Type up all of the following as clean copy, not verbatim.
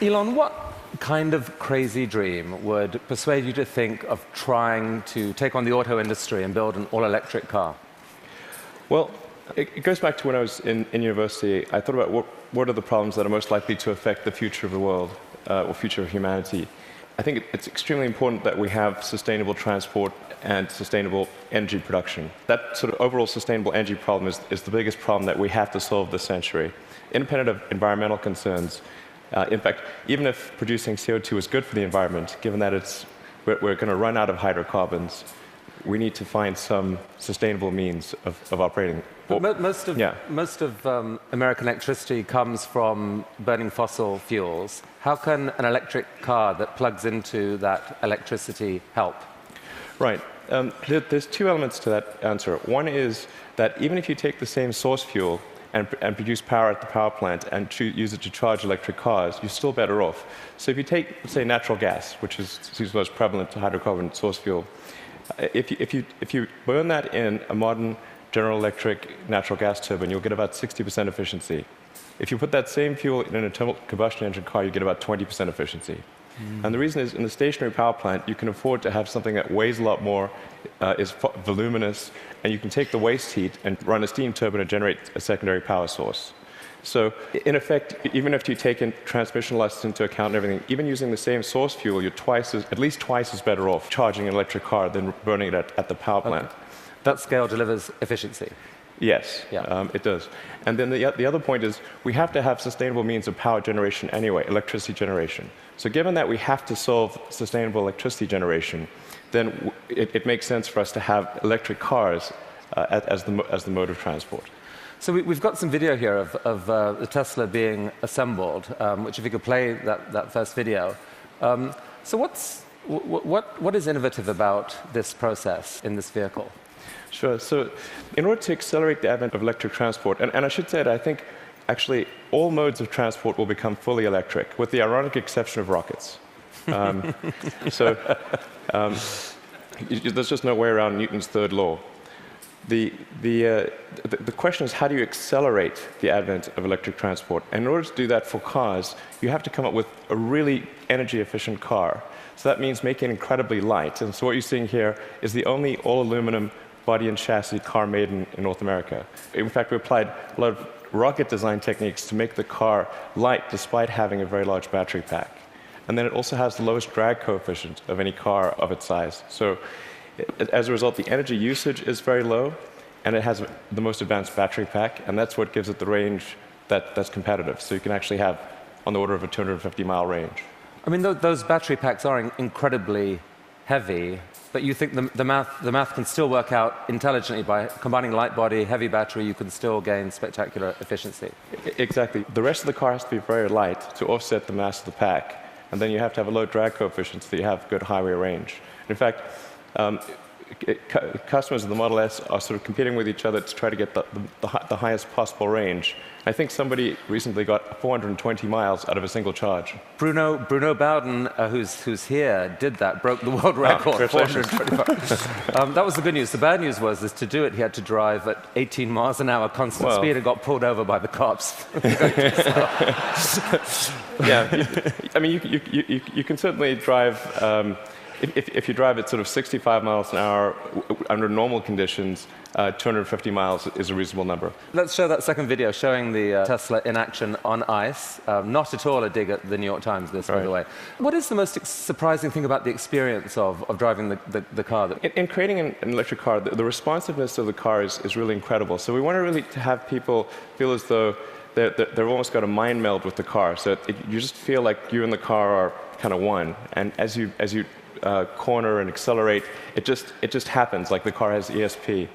Elon, what kind of crazy dream would persuade you to think of trying to take on the auto industry and build an all-electric car? Well, it goes back to when I was in university. I thought about what are the problems that are most likely to affect the future of the world, or future of humanity. I think it's extremely important that we have sustainable transport and sustainable energy production. That sort of overall sustainable energy problem is the biggest problem that we have to solve this century, independent of environmental concerns. In fact, even if producing CO2 is good for the environment, given that we're going to run out of hydrocarbons, we need to find some sustainable means of operating. Most of American electricity comes from burning fossil fuels. How can an electric car that plugs into that electricity help? Right. There's two elements to that answer. One is that even if you take the same source fuel and produce power at the power plant and use it to charge electric cars, you're still better off. So if you take, say, natural gas, which seems most prevalent to hydrocarbon source fuel, if you burn that in a modern General Electric natural gas turbine, you'll get about 60% efficiency. If you put that same fuel in an internal combustion engine car, you get about 20% efficiency. And the reason is, in the stationary power plant, you can afford to have something that weighs a lot more, is voluminous, and you can take the waste heat and run a steam turbine to generate a secondary power source. So, in effect, even if you take in transmission losses into account and everything, even using the same source fuel, you're at least twice as better off charging an electric car than burning it at the power plant. Okay. That scale delivers efficiency. Yes, yeah. It does. And then the other point is we have to have sustainable means of power generation anyway, electricity generation. So given that we have to solve sustainable electricity generation, then it makes sense for us to have electric cars as the mode of transport. So we've got some video here of the Tesla being assembled, which if you could play that first video. So what is innovative about this process in this vehicle? Sure. So in order to accelerate the advent of electric transport, and I should say that I think actually all modes of transport will become fully electric, with the ironic exception of rockets. There's just no way around Newton's third law. The question is, how do you accelerate the advent of electric transport? And in order to do that for cars, you have to come up with a really energy-efficient car. So that means making it incredibly light. And so what you're seeing here is the only all-aluminum body and chassis car made in North America. In fact, we applied a lot of rocket design techniques to make the car light despite having a very large battery pack. And then it also has the lowest drag coefficient of any car of its size. So as a result, the energy usage is very low, and it has the most advanced battery pack, and that's what gives it the range that's competitive. So you can actually have on the order of a 250-mile range. I mean, those battery packs are incredibly heavy, but you think the math can still work out intelligently by combining light body, heavy battery, you can still gain spectacular efficiency. Exactly. The rest of the car has to be very light to offset the mass of the pack, and then you have to have a low drag coefficient so that you have good highway range. In fact, customers of the Model S are sort of competing with each other to try to get the highest possible range. I think somebody recently got 420 miles out of a single charge. Bruno Bowden, who's here, did that, broke the world record. 425. That was the good news. The bad news was to do it, he had to drive at 18 miles an hour constant speed and got pulled over by the cops. Yeah, I mean, you can certainly drive. If you drive at sort of 65 miles an hour under normal conditions, 250 miles is a reasonable number. Let's show that second video showing the Tesla in action on ice. Not at all a dig at the New York Times, this, by the way. What is the most surprising thing about the experience of driving the car? In creating an electric car, the responsiveness of the car is really incredible. So we want to really have people feel as though they've almost got a mind meld with the car. So you just feel like you and the car are kind of one. And as you corner and accelerate, it just happens, like the car has ESP.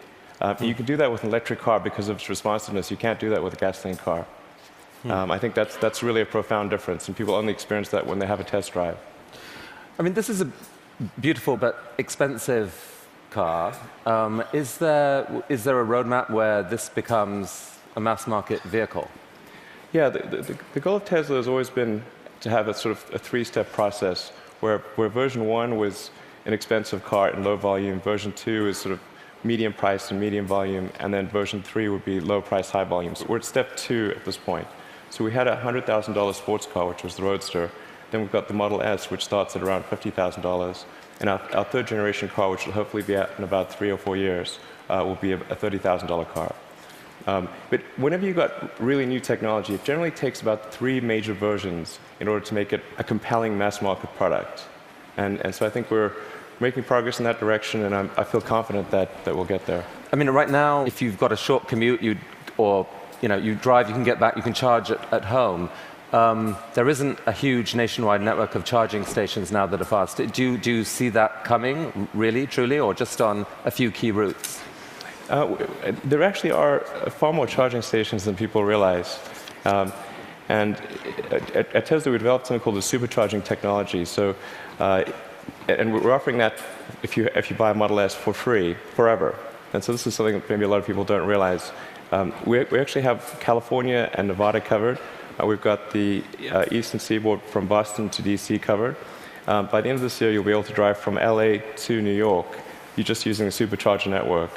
You can do that with an electric car because of its responsiveness. You can't do that with a gasoline car. I think that's really a profound difference, and people only experience that when they have a test drive. I mean, this is a beautiful but expensive car. Is there a roadmap where this becomes a mass market vehicle? Yeah, the goal of Tesla has always been to have a sort of a three-step process where version 1 was an expensive car in low volume, version 2 is sort of medium price and medium volume, and then version 3 would be low price, high volume. So we're at step 2 at this point. So we had a $100,000 sports car, which was the Roadster. Then we've got the Model S, which starts at around $50,000. And our third generation car, which will hopefully be out in about 3 or 4 years, will be a $30,000 car. But whenever you've got really new technology, it generally takes about 3 major versions in order to make it a compelling mass market product. And so I think we're making progress in that direction, and I feel confident that we'll get there. I mean, right now, if you've got a short commute, you drive, you can get back, you can charge at home. There isn't a huge nationwide network of charging stations now that are fast. Do you see that coming, really, truly, or just on a few key routes? There actually are far more charging stations than people realize. And at Tesla, we developed something called the supercharging technology. So, and we're offering that if you buy a Model S for free, forever. And so this is something that maybe a lot of people don't realize. We actually have California and Nevada covered. We've got the eastern seaboard from Boston to DC covered. By the end of this year, you'll be able to drive from LA to New York. You're just using the supercharger network,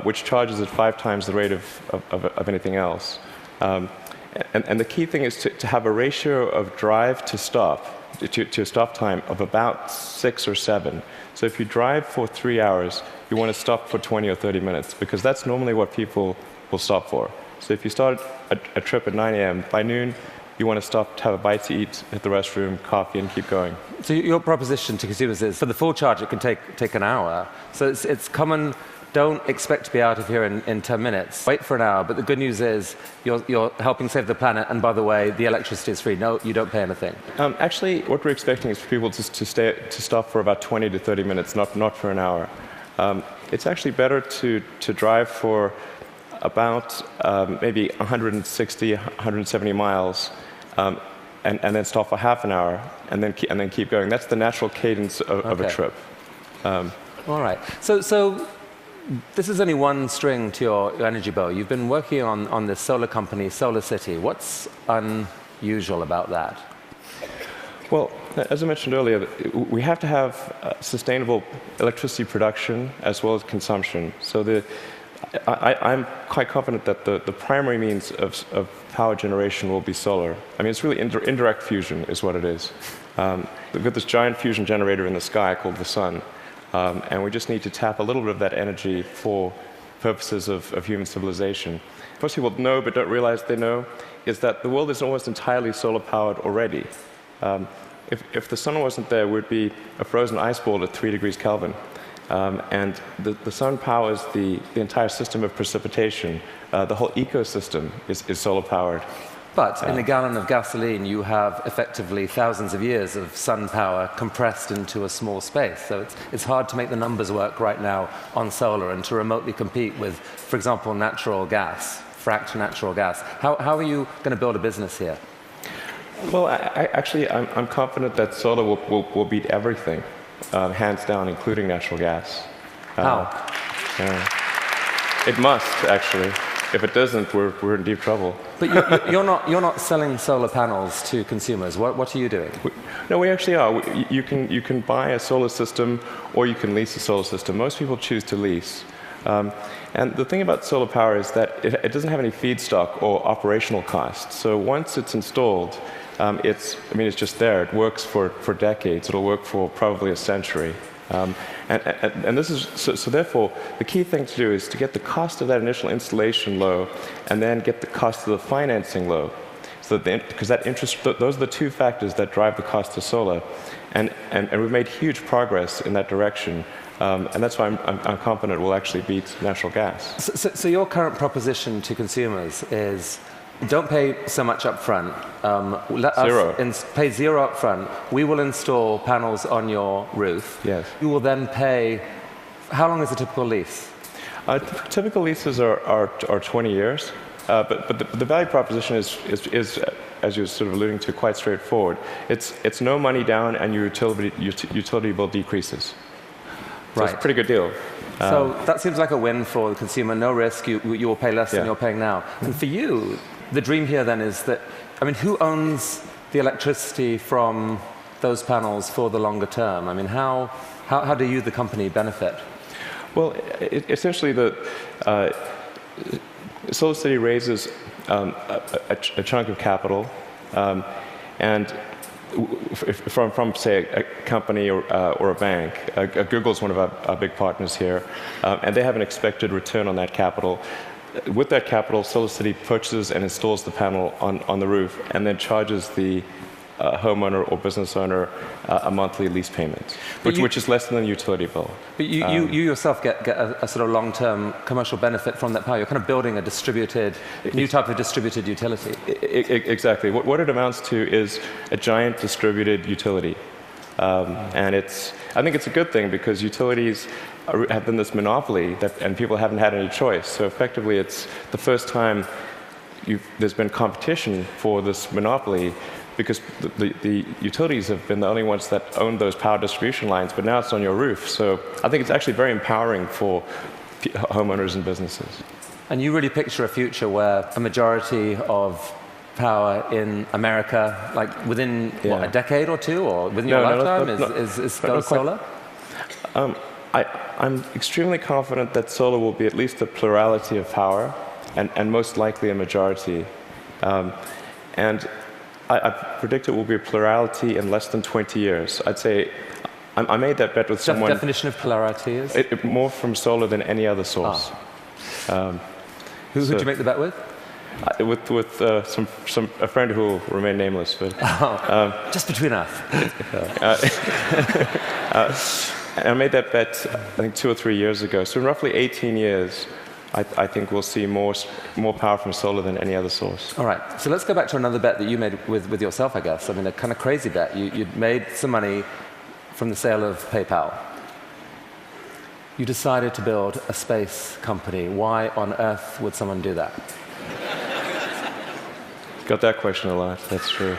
which charges at 5 times the rate of anything else. And the key thing is to have a ratio of drive to stop, to a stop time of about 6 or 7. So if you drive for 3 hours, you want to stop for 20 or 30 minutes, because that's normally what people will stop for. So if you start a trip at 9 a.m., by noon, you want to stop to have a bite to eat, hit the restroom, coffee, and keep going. So your proposition to consumers is, for the full charge, it can take an hour. So it's common. Don't expect to be out of here in 10 minutes. Wait for an hour. But the good news is you're helping save the planet. And by the way, the electricity is free. No, you don't pay anything. Actually, what we're expecting is for people to stop for about 20 to 30 minutes, not for an hour. It's actually better to drive for about maybe 160, 170 miles, and then stop for half an hour, and then keep going. That's the natural cadence of a trip. All right. So this is only one string to your energy bow. You've been working on this solar company, SolarCity. What's unusual about that? Well, as I mentioned earlier, we have to have sustainable electricity production as well as consumption. So I'm quite confident that the primary means of power generation will be solar. I mean, it's really indirect fusion is what it is. We've got this giant fusion generator in the sky called the sun. And we just need to tap a little bit of that energy for purposes of human civilization. Most people know but don't realize they know is that the world is almost entirely solar-powered already. If the sun wasn't there, we'd be a frozen ice ball at 3 degrees Kelvin. And the sun powers the entire system of precipitation. The whole ecosystem is solar-powered. But in a gallon of gasoline, you have effectively thousands of years of sun power compressed into a small space. So it's hard to make the numbers work right now on solar and to remotely compete with, for example, natural gas, fracked natural gas. How are you going to build a business here? Well, I'm confident that solar will beat everything, hands down, including natural gas. How? It must, actually. If it doesn't, we're in deep trouble. But you're not selling solar panels to consumers. What are you doing? No, we actually are. You can buy a solar system, or you can lease a solar system. Most people choose to lease. And the thing about solar power is that it doesn't have any feedstock or operational costs. So once it's installed, it's just there. It works for decades. It'll work for probably a century. And this is so therefore the key thing to do is to get the cost of that initial installation low, and then get the cost of the financing low. So because that interest, those are the two factors that drive the cost of solar, and we've made huge progress in that direction. And that's why I'm confident we'll actually beat natural gas. So your current proposition to consumers is, don't pay so much up front. Let us pay zero up front. We will install panels on your roof. Yes. You will then pay. How long is a typical lease? Typical leases are 20 years. But the value proposition is, as you're sort of alluding to, quite straightforward. It's no money down, and your utility bill decreases. So it's a pretty good deal. So that seems like a win for the consumer. No risk. You will pay less than you're paying now. And for you, the dream here then is that, I mean, who owns the electricity from those panels for the longer term? I mean, how do you, the company, benefit? Well, essentially, SolarCity raises a chunk of capital, and from say, a company or a bank. Google's one of our big partners here, and they have an expected return on that capital. With that capital, SolarCity purchases and installs the panel on the roof, and then charges the homeowner or business owner a monthly lease payment, which is less than the utility bill. But you yourself get a sort of long-term commercial benefit from that power. You're kind of building a distributed, new type of distributed utility. Exactly. What it amounts to is a giant distributed utility. And I think it's a good thing, because utilities have been this monopoly, and people haven't had any choice. So effectively, it's the first time there's been competition for this monopoly, because the utilities have been the only ones that own those power distribution lines, but now it's on your roof. So I think it's actually very empowering for homeowners and businesses. And you really picture a future where a majority of power in America, like within what, a decade or two, or within your lifetime, is solar? I'm extremely confident that solar will be at least a plurality of power, and most likely a majority. And I predict it will be a plurality in less than 20 years. I'd say I made that bet with someone. The definition of plurality is? More from solar than any other source. Who did you make the bet with? With a friend who will remain nameless. But, just between us. And I made that bet, I think, 2 or 3 years ago. So in roughly 18 years, I think we'll see more power from solar than any other source. All right. So let's go back to another bet that you made with yourself, I guess. I mean, a kind of crazy bet. You'd made some money from the sale of PayPal. You decided to build a space company. Why on earth would someone do that? Got that question a lot. That's true.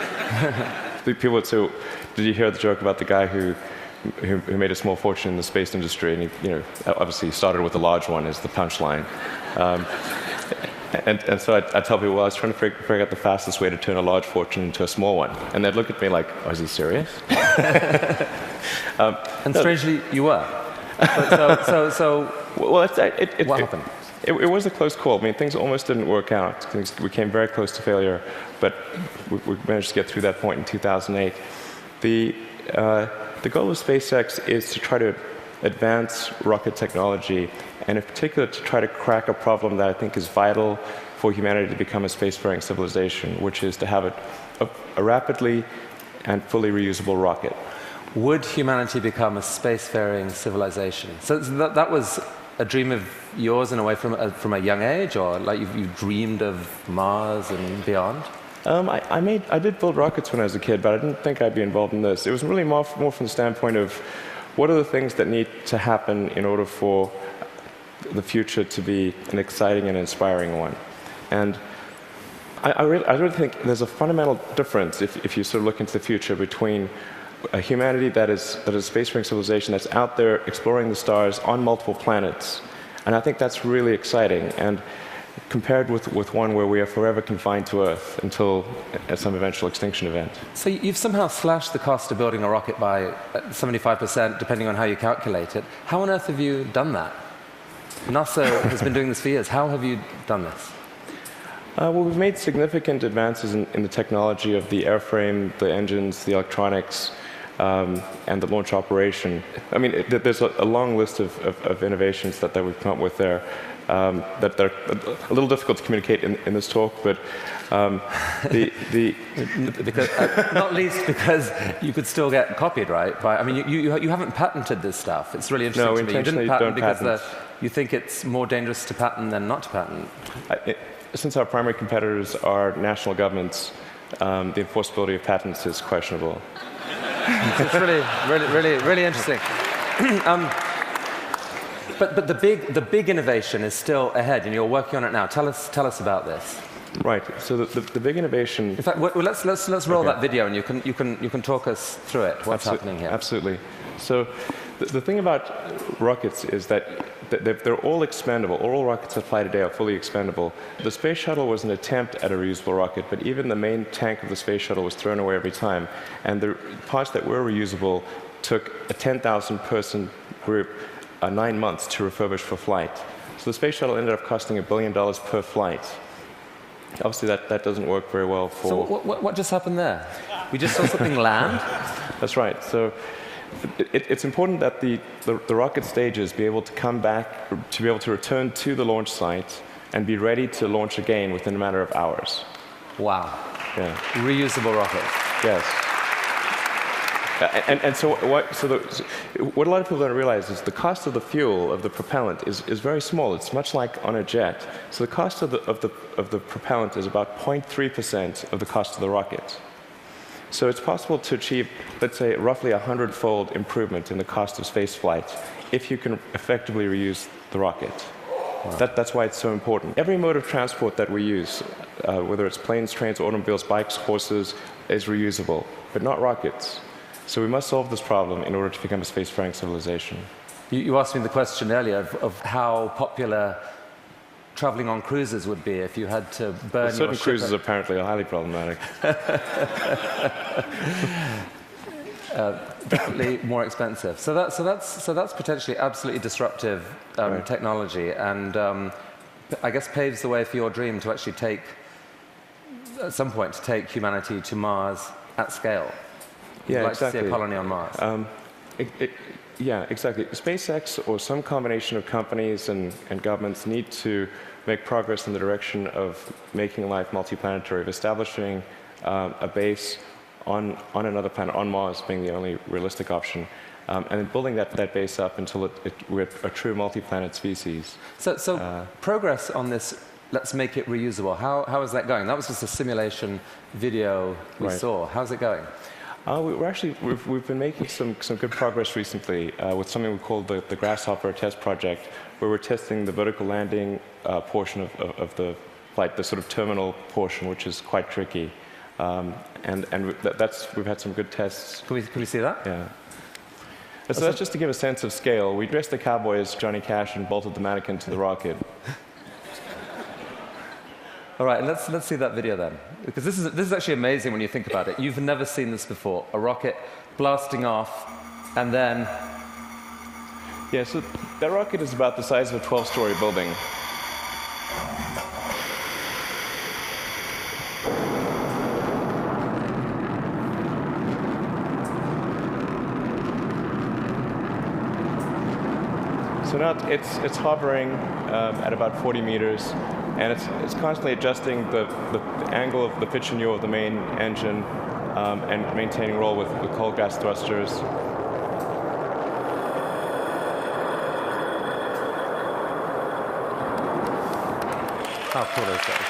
People would say, did you hear the joke about the guy who made a small fortune in the space industry, and he, obviously started with a large one as the punchline. And so I tell people, well, I was trying to figure out the fastest way to turn a large fortune into a small one. And they'd look at me like, oh, is he serious? And strangely, you were. What happened? It was a close call. I mean, things almost didn't work out. We came very close to failure, but we managed to get through that point in 2008. The goal of SpaceX is to try to advance rocket technology, and in particular to try to crack a problem that I think is vital for humanity to become a spacefaring civilization, which is to have a rapidly and fully reusable rocket. Would humanity become a spacefaring civilization? So that was a dream of yours in a way from a young age, or like you dreamed of Mars and beyond? I did build rockets when I was a kid, but I didn't think I'd be involved in this. It was really more from the standpoint of what are the things that need to happen in order for the future to be an exciting and inspiring one. And I really think there's a fundamental difference if you sort of look into the future between a humanity that is a spacefaring civilization that's out there exploring the stars on multiple planets. And I think that's really exciting. And compared with one where we are forever confined to Earth until some eventual extinction event. So you've somehow slashed the cost of building a rocket by 75%, depending on how you calculate it. How on earth have you done that? NASA has been doing this for years. How have you done this? Well, we've made significant advances in the technology of the airframe, the engines, the electronics, and the launch operation. I mean, there's a long list of innovations that we've come up with there. That they're a little difficult to communicate in this talk, but because, not least because you could still get copied, right? I mean, you haven't patented this stuff. It's really interesting to me. You didn't patent because you think it's more dangerous to patent than not to patent. Since our primary competitors are national governments, the enforceability of patents is questionable. It's really interesting. But the big innovation is still ahead, and you're working on it now. Tell us about this. Right. So the big innovation. In fact, let's roll that video, and you can talk us through it. What's happening here? Absolutely. So the thing about rockets is that they're all expendable. All rockets that fly today are fully expendable. The space shuttle was an attempt at a reusable rocket, but even the main tank of the space shuttle was thrown away every time. And the parts that were reusable took a 10,000-person group 9 months to refurbish for flight. So the space shuttle ended up costing $1 billion per flight. Obviously, that doesn't work very well for... So what just happened there? We just saw something land? That's right. So it's important that the rocket stages be able to come back, to be able to return to the launch site and be ready to launch again within a matter of hours. Wow. Yeah. Reusable rocket. Yes. So what a lot of people don't realize is the cost of the fuel, of the propellant, is very small. It's much like on a jet. So the cost of the propellant is about 0.3% of the cost of the rocket. So it's possible to achieve, let's say, roughly 100-fold improvement in the cost of space flight if you can effectively reuse the rocket. Wow. That's why it's so important. Every mode of transport that we use, whether it's planes, trains, automobiles, bikes, horses, is reusable, but not rockets. So we must solve this problem in order to become a spacefaring civilization. You asked me the question earlier of how popular traveling on cruises would be if you had to burn your ship. Certain cruises apparently are highly problematic. Definitely more expensive. So that's potentially absolutely disruptive right. technology, and I guess paves the way for your dream to actually take, at some point, to take humanity to Mars at scale. Yeah, You'd like exactly. to see a colony on Mars. Yeah, exactly. SpaceX or some combination of companies and governments need to make progress in the direction of making life multiplanetary, of establishing a base on another planet, on Mars being the only realistic option, and then building that base up until we're a true multi-planet species. So progress on this, let's make it reusable. How is that going? That was just a simulation video we right. saw. How's it going? We've been making some good progress recently with something we call the Grasshopper test project, where we're testing the vertical landing portion of the flight, the sort of terminal portion, which is quite tricky. We've had some good tests. Can we see that? Yeah. So that's just to give a sense of scale. We dressed the cowboy as Johnny Cash and bolted the mannequin to the rocket. All right, let's see that video then, because this is actually amazing when you think about it. You've never seen this before: a rocket blasting off, and then. Yeah, so that rocket is about the size of a 12-story building. So now it's hovering at about 40 meters. And it's constantly adjusting the angle of the pitch and yaw of the main engine and maintaining roll with cold gas thrusters. How cool is that?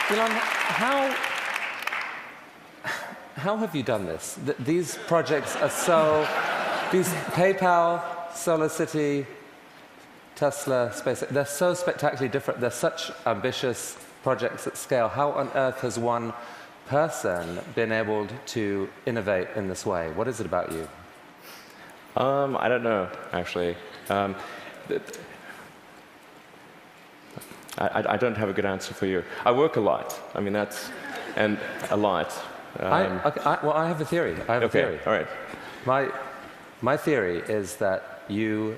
Elon, how have you done this? These projects are so... These PayPal, SolarCity, Tesla, SpaceX, they're so spectacularly different. They're such ambitious projects at scale. How on earth has one person been able to innovate in this way? What is it about you? I don't know, actually. I don't have a good answer for you. I work a lot. I mean, and a lot. Well, I have a theory. I have a theory. All right. My theory is that you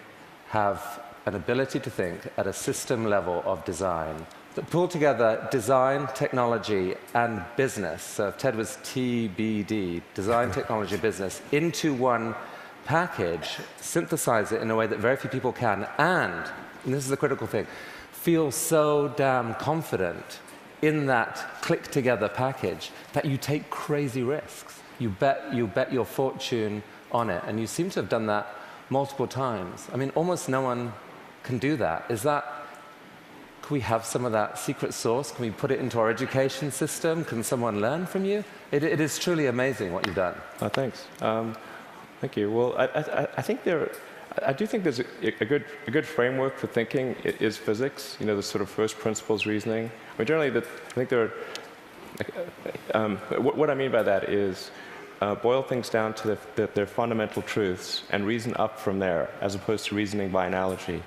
have an ability to think at a system level of design that pull together design, technology, and business. So if TED was TBD, design, technology, business, into one package, synthesize it in a way that very few people can, and this is the critical thing, feel so damn confident in that click-together package that you take crazy risks. You bet your fortune on it, and you seem to have done that multiple times. I mean, almost no one can do that. Can we have some of that secret sauce? Can we put it into our education system? Can someone learn from you? It is truly amazing what you've done. Oh, thanks. Thank you. Well, I do think there's a good framework for thinking is physics. You know, the sort of first principles reasoning. I mean, generally, I think there are. What I mean by that is boil things down to their fundamental truths and reason up from there, as opposed to reasoning by analogy.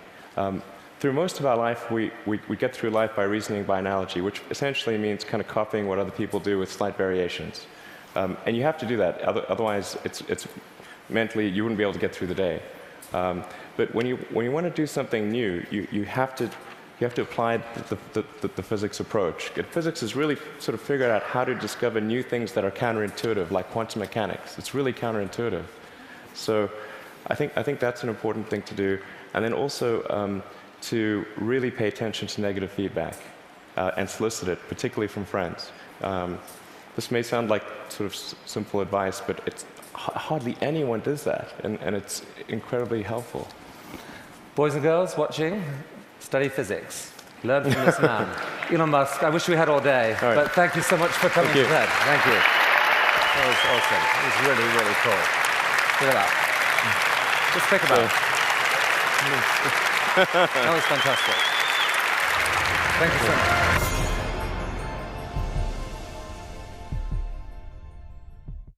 Through most of our life, we get through life by reasoning by analogy, which essentially means kind of copying what other people do with slight variations. And you have to do that, otherwise it's mentally, you wouldn't be able to get through the day. But when you want to do something new, you have to apply the physics approach. Physics has really sort of figured out how to discover new things that are counterintuitive, like quantum mechanics. It's really counterintuitive. So I think that's an important thing to do. And then also to really pay attention to negative feedback and solicit it, particularly from friends. This may sound like sort of simple advice, but it's hardly anyone does that, and it's incredibly helpful. Boys and girls watching, study physics. Learn from this man. Elon Musk, I wish we had all day, but thank you so much for coming to TED. Thank you. That was awesome. It was really, really cool. Look at that. Just think about it. That was fantastic. Thank you so much.